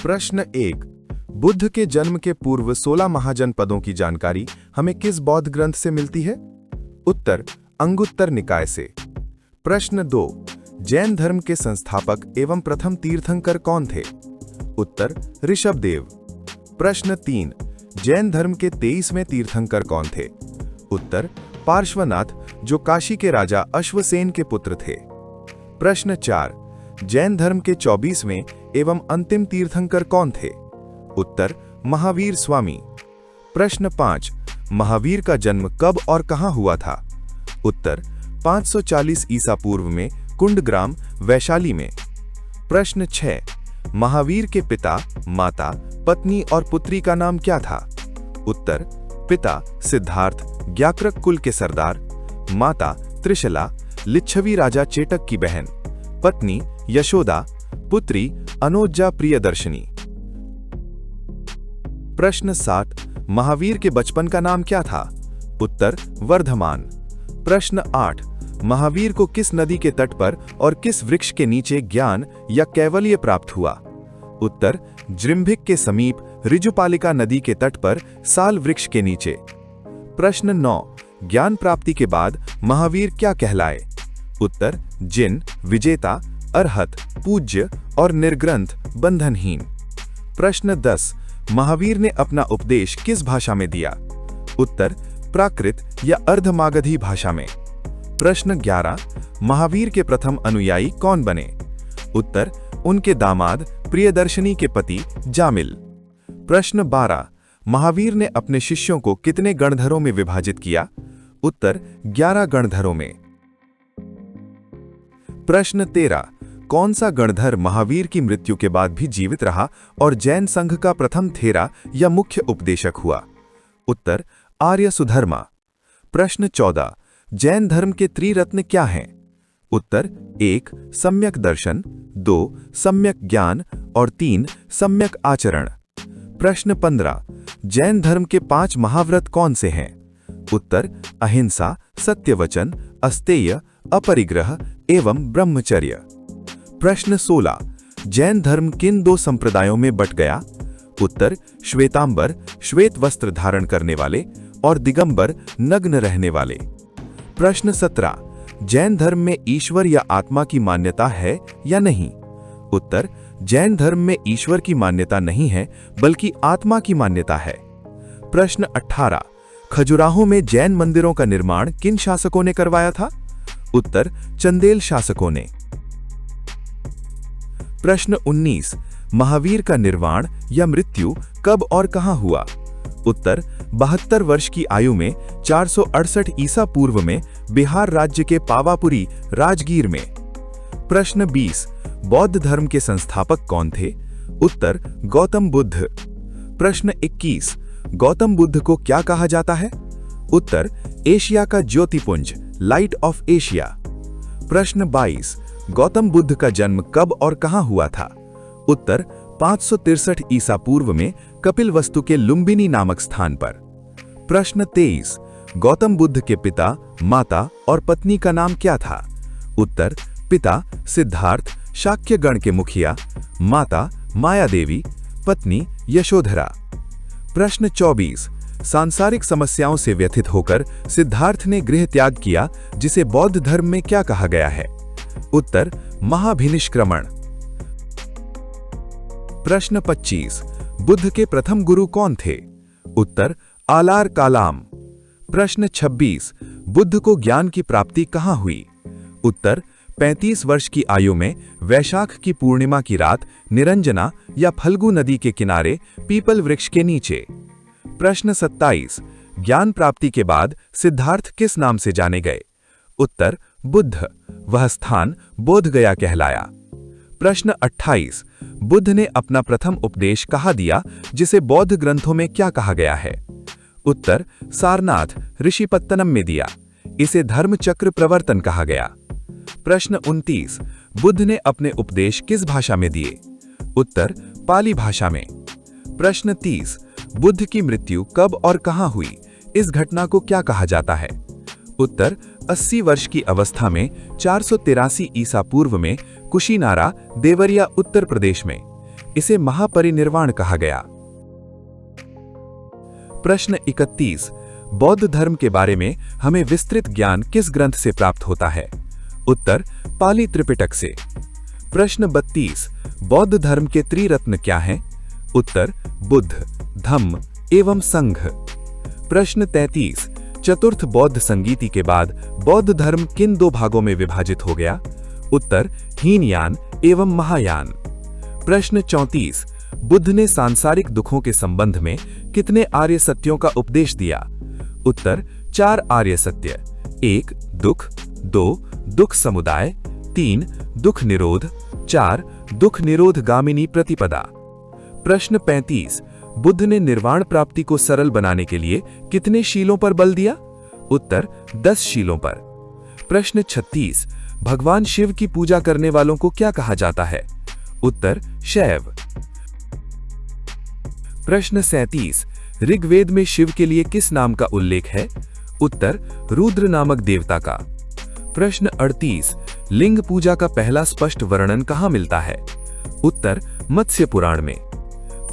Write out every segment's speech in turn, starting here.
प्रश्न 1। बुद्ध के जन्म के पूर्व 16 महाजनपदों की जानकारी हमें किस बौद्ध ग्रंथ से मिलती है? उत्तर, अंगुत्तर निकाय से। प्रश्न 2। जैन धर्म के संस्थापक एवं प्रथम तीर्थंकर कौन थे? उत्तर, ऋषभदेव। प्रश्न 3। जैन धर्म के 23वें तीर्थंकर कौन थे? उत्तर, पार्श्वनाथ, जो काशी के राजा अश्वसेन के पुत्र थे। प्रश्न 4। जैन धर्म के 24वें एवं अंतिम तीर्थंकर कौन थे? उत्तर, महावीर स्वामी। प्रश्न 5। महावीर का जन्म कब और कहां हुआ था? उत्तर, 540 ईसा पूर्व में कुंडग्राम, वैशाली में। प्रश्न 6। महावीर के पिता, माता, पत्नी और पुत्री का नाम क्या था? उत्तर, पिता सिद्धार्थ, ज्ञाक्रक कुल के सरदार, माता त्रिशला, लिच्छवी राजा चेटक की बहन, पत्नी यशोदा, पुत्री अनोज्जा प्रियदर्शनी। प्रश्न 7। महावीर के बचपन का नाम क्या था? उत्तर, वर्धमान। प्रश्न 8। महावीर को किस नदी के तट पर और किस वृक्ष के नीचे ज्ञान या कैवल्य प्राप्त हुआ? उत्तर, जृंभिक के समीप ऋजुपालिका नदी के तट पर साल वृक्ष के नीचे। प्रश्न 9। ज्ञान प्राप्ति के बाद महावीर क्या कहलाए? उत्तर, जिन, विजेता, अरहत, पूज्य और निर्ग्रंथ, बंधनहीन। प्रश्न 10। महावीर ने अपना उपदेश किस भाषा में दिया? उत्तर, प्राकृत या अर्धमागधी भाषा में। प्रश्न 11। महावीर के प्रथम अनुयायी कौन बने? उत्तर, उनके दामाद प्रियदर्शनी के पति जामिल। प्रश्न 12। महावीर ने अपने शिष्यों को कितने गणधरों में विभाजित किया? उत्तर, 11 गणधरों में। प्रश्न 13। कौन सा गणधर महावीर की मृत्यु के बाद भी जीवित रहा और जैन संघ का प्रथम थेरा या मुख्य उपदेशक हुआ? उत्तर, आर्य सुधर्मा। प्रश्न 14। जैन धर्म के त्रिरत्न क्या हैं? उत्तर, 1 सम्यक दर्शन, 2 सम्यक ज्ञान और 3 सम्यक आचरण। प्रश्न 15। जैन धर्म के 5 महाव्रत कौन से हैं? उत्तर, अहिंसा, सत्यवचन, अस्तेय, अपरिग्रह एवं ब्रह्मचर्य। प्रश्न 16। जैन धर्म किन 2 संप्रदायों में बट गया? उत्तर, श्वेतांबर, श्वेत वस्त्र धारण करने वाले, और दिगंबर, नग्न रहने वाले। प्रश्न 17। जैन धर्म में ईश्वर या आत्मा की मान्यता है या नहीं? उत्तर, जैन धर्म में ईश्वर की मान्यता नहीं है, बल्कि आत्मा की मान्यता है। प्रश्न 18। खजुराहो में जैन मंदिरों का निर्माण किन शासकों ने करवाया था? उत्तर, चंदेल शासकों ने। प्रश्न 19। महावीर का निर्वाण या मृत्यु कब और कहां हुआ? उत्तर, 72 वर्ष की आयु में 468 ईसा पूर्व में बिहार राज्य के पावापुरी, राजगीर में। प्रश्न 20। बौद्ध धर्म के संस्थापक कौन थे? उत्तर, गौतम बुद्ध। प्रश्न 21। गौतम बुद्ध को क्या कहा जाता है? उत्तर, एशिया का ज्योतिपुंज, लाइट ऑफ एशिया। प्रश्न 22। गौतम बुद्ध का जन्म कब और कहां हुआ था? उत्तर, 563 ईसा पूर्व में कपिलवस्तु के लुम्बिनी नामक स्थान पर। प्रश्न 23। गौतम बुद्ध के पिता, माता और पत्नी का नाम क्या था? उत्तर, पिता सिद्धार्थ, शाक्य गण के मुखिया, माता माया देवी, पत्नी यशोधरा। प्रश्न 24। सांसारिक समस्याओं से व्यथित होकर सिद्धार्थ ने गृह त्याग किया, जिसे बौद्ध धर्म में क्या कहा गया है? उत्तर, महाभिनिष्क्रमण। प्रश्न 25। बुद्ध के प्रथम गुरु कौन थे? उत्तर, आलार कालाम। प्रश्न 26। बुद्ध को ज्ञान की प्राप्ति कहां हुई? उत्तर, 35 वर्ष की आयु में वैशाख की पूर्णिमा की रात निरंजना या फल्गु नदी के किनारे पीपल वृक्ष के नीचे। प्रश्न 27। ज्ञान प्राप्ति के बाद सिद्धार्थ किस नाम से जाने गए? उत्तर, बुद्ध। वह स्थान बोधगया कहलाया। प्रश्न 28। बुद्ध ने अपना प्रथम उपदेश कहाँ दिया, जिसे बौद्ध ग्रंथों में क्या कहा गया है? उत्तर, सारनाथ, ऋषिपत्तनम में दिया। इसे धर्मचक्र प्रवर्तन कहा गया। प्रश्न 29। बुद्ध ने अपने उपदेश किस भाषा में दिए? उत्तर, पाली भाषा में। प्रश्न 30। बुद्ध की मृत्यु कब और कहां हुई? इस घटना को क्या कहा जाता है? उत्तर, 80 वर्ष की अवस्था में 483 ईसा पूर्व में कुशीनारा, देवरिया, उत्तर प्रदेश में। इसे महापरिनिर्वाण कहा गया। प्रश्न 31। बौद्ध धर्म के बारे में हमें विस्तृत ज्ञान किस ग्रंथ से प्राप्त होता है? उत्तर पाली त्रिपिटक से। प्रश्न 32। बौद्ध धर्म के त्रिरत्न क्या हैं? उत्तर बुद्ध, धम्म एवं संघ। प्रश्न 33। चतुर्थ बौद्ध संगीति के बाद बौद्ध धर्म किन दो भागों में विभाजित हो गया? उत्तर हीनयान एवं महायान। प्रश्न 34। बुद्ध ने सांसारिक दुखों के संबंध में कितने आर्य सत्यों का उपदेश दिया? उत्तर 4 आर्य सत्य। 1 दुख, 2 दुख समुदाय, 3 दुख निरोध, 4 दुख निरोध गामिनी प्रतिपदा। प्रश्न 35। बुद्ध ने निर्वाण प्राप्ति को सरल बनाने के लिए कितने शीलों पर बल दिया? उत्तर 10 शीलों पर। प्रश्न 36। भगवान शिव की पूजा करने वालों को क्या कहा जाता है? उत्तर शैव। प्रश्न 37। ऋग्वेद में शिव के लिए किस नाम का उल्लेख है? उत्तर रुद्र नामक देवता का। प्रश्न 38। लिंग पूजा का पहला स्पष्ट वर्णन कहाँ मिलता है? उत्तर मत्स्य पुराण में।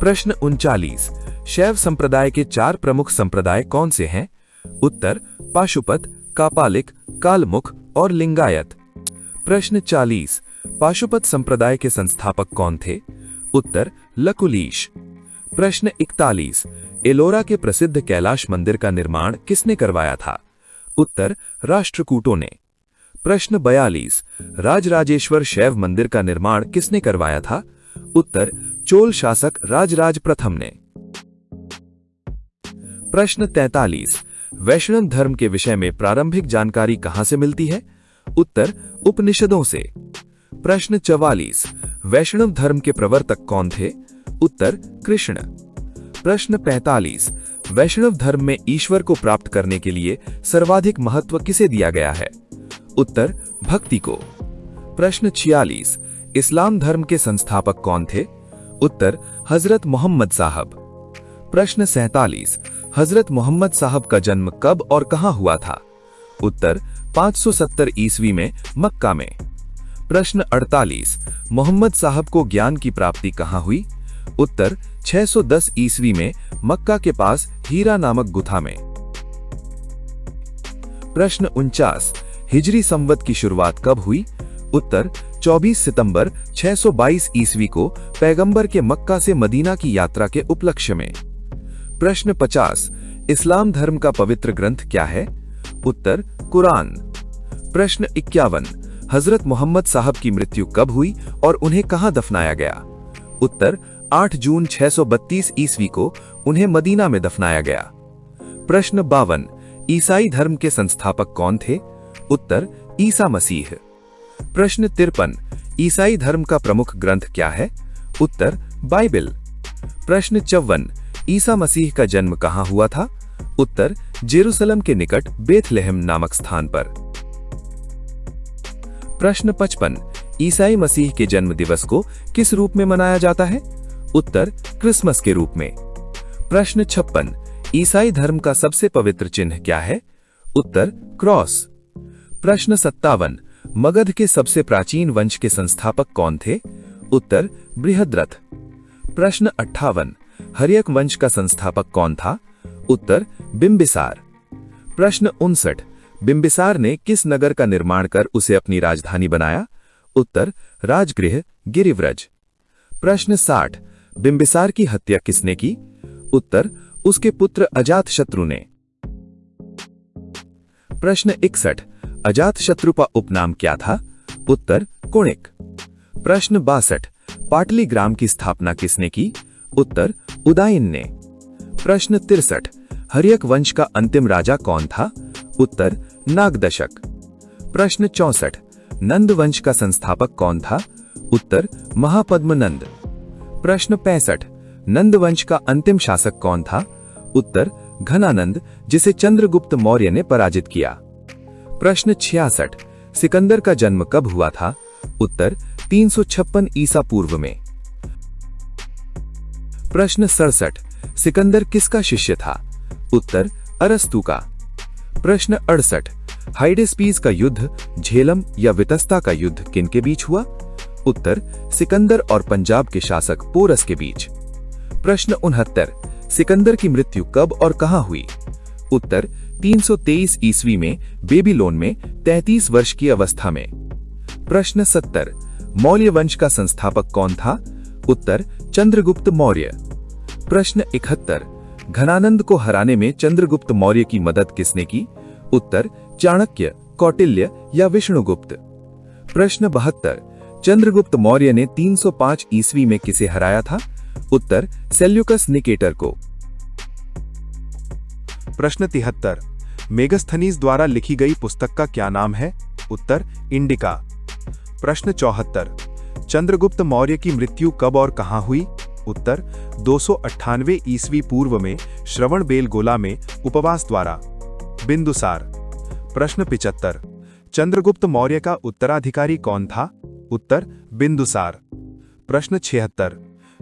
प्रश्न 39। शैव संप्रदाय के 4 प्रमुख संप्रदाय कौन से हैं? उत्तर पाशुपत, कापालिक, कालमुख और लिंगायत। प्रश्न 40। पाशुपत संप्रदाय के संस्थापक कौन थे? उत्तर लकुलीश। प्रश्न 41। एलोरा के प्रसिद्ध कैलाश मंदिर का निर्माण किसने करवाया था? उत्तर राष्ट्रकूटों ने। प्रश्न 42। राजराजेश्वर शैव मंदिर का निर्माण किसने करवाया था? उत्तर चोल शासक राजराज प्रथम ने। प्रश्न 43। वैष्णव धर्म के विषय में प्रारंभिक जानकारी कहां से मिलती है? उत्तर उपनिषदों से। प्रश्न 44। वैष्णव धर्म के प्रवर्तक कौन थे? उत्तर कृष्ण। प्रश्न 45। वैष्णव धर्म में ईश्वर को प्राप्त करने के लिए सर्वाधिक महत्व किसे दिया गया है? उत्तर भक्ति को। प्रश्न 46। इस्लाम धर्म के संस्थापक कौन थे? उत्तर हजरत मोहम्मद साहब। प्रश्न 47। हजरत मोहम्मद साहब का जन्म कब और कहां हुआ था? उत्तर 570 ईस्वी में मक्का में। प्रश्न 48। मोहम्मद साहब को ज्ञान की प्राप्ति कहां हुई? उत्तर 610 ईस्वी में मक्का के पास हीरा नामक गुथा में। प्रश्न 49। हिजरी संवत की शुरुआत कब हुई? उत्तर 24 सितंबर 622 ईस्वी को पैगंबर के मक्का से मदीना की यात्रा के उपलक्ष्य में। प्रश्न 50। इस्लाम धर्म का पवित्र ग्रंथ क्या है? उत्तर कुरान। प्रश्न 51। हजरत मोहम्मद साहब की मृत्यु कब हुई और उन्हें कहां दफनाया गया? उत्तर 8 जून 632 ईस्वी को उन्हें मदीना में दफनाया गया। प्रश्न 52। ईसाई धर्म के संस्थापक कौन थे? उत्तर ईसा मसीह। प्रश्न 53। ईसाई धर्म का प्रमुख ग्रंथ क्या है? उत्तर बाइबिल। प्रश्न 54। ईसा मसीह का जन्म कहां हुआ था? उत्तर जेरूसलम के निकट बेथलेहम नामक स्थान पर। प्रश्न 55। ईसाई मसीह के जन्म दिवस को किस रूप में मनाया जाता है? उत्तर क्रिसमस के रूप में। प्रश्न 56। ईसाई धर्म का सबसे पवित्र चिन्ह क्या है? उत्तर क्रॉस। प्रश्न 57। मगध के सबसे प्राचीन वंश के संस्थापक कौन थे? उत्तर बृहद्रथ। प्रश्न 58। हर्यक वंश का संस्थापक कौन था? उत्तर बिंबिसार। प्रश्न 59। बिंबिसार ने किस नगर का निर्माण कर उसे अपनी राजधानी बनाया? उत्तर राजगृह गिरिव्रज। प्रश्न 60। बिंबिसार की हत्या किसने की? उत्तर उसके पुत्र अजातशत्रु ने। प्रश्न 61। अजातशत्रु का उपनाम क्या था? उत्तर कुणिक। प्रश्न 62। पाटलीग्राम की स्थापना किसने की? उत्तर उदायन ने। प्रश्न 63। हर्यक वंश का अंतिम राजा कौन था? उत्तर नागदशक। प्रश्न 64। नंद वंश का संस्थापक कौन था? उत्तर महापद्मनंद। प्रश्न 65। नंद वंश का अंतिम शासक कौन था? उत्तर घनानंद, जिसे चंद्रगुप्त मौर्य ने पराजित किया। प्रश्न 66। सिकंदर का जन्म कब हुआ था? उत्तर 356 ईसा पूर्व में। प्रश्न 67। सिकंदर किसका शिष्य था? उत्तर अरस्तु का। प्रश्न 68। हाइडेस्पीस का युद्ध झेलम या वितस्ता का युद्ध किनके बीच हुआ? उत्तर सिकंदर और पंजाब के शासक पोरस के बीच। प्रश्न 69, सिकंदर की मृत्यु कब और कहां हुई? उत्तर 323 ईस्वी में बेबीलोन में 33 वर्ष की अवस्था में। प्रश्न 70, मौर्य वंश का संस्थापक कौन था? उत्तर चंद्रगुप्त मौर्य। प्रश्न 71, घनानंद को हराने में चंद्रगुप्त मौर्य की मदद किसने की? उत्तर चाणक्य, कौटिल्य या विष्णुगुप्त। प्रश्न 72, चंद्रगुप्त मौर्य ने 305 ईस्वी में किसे हराया था? उत्तर सेल्यूकस निकेटर को। प्रश्न 73, मेगस्थनीज द्वारा लिखी गई पुस्तक का क्या नाम है? उत्तर इंडिका। प्रश्न 74, चंद्रगुप्त मौर्य की मृत्यु कब और कहां हुई? उत्तर 298 ईस्वी पूर्व में श्रवणबेलगोला में उपवास द्वारा। बिंदुसार। प्रश्न 75, चंद्रगुप्त मौर्य का उत्तराधिकारी कौन था? उत्तर बिंदुसार। प्रश्न 76,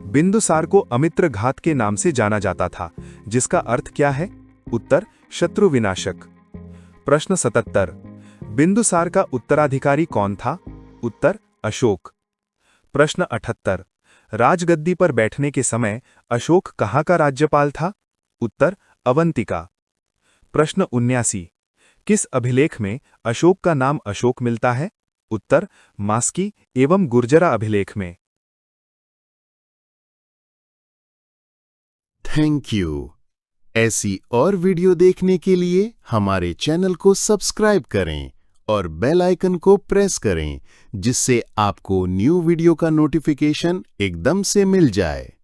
बिंदुसार को अमित्र घात के नाम से जाना जाता था, जिसका अर्थ क्या है? उत्तर शत्रु विनाशक। प्रश्न 77, बिंदुसार का उत्तराधिकारी कौन था? उत्तर अशोक। प्रश्न 78, राजगद्दी पर बैठने के समय अशोक कहाँ का राज्यपाल था? उत्तर अवंतिका। प्रश्न 79, किस अभिलेख में अशोक का नाम अशोक मिलता है? उत्तर मास्की एवं गुर्जरा अभिलेख में। Thank you. ऐसी और वीडियो देखने के लिए हमारे चैनल को सब्सक्राइब करें और बेल आइकन को प्रेस करें, जिससे आपको न्यू वीडियो का नोटिफिकेशन एकदम से मिल जाए।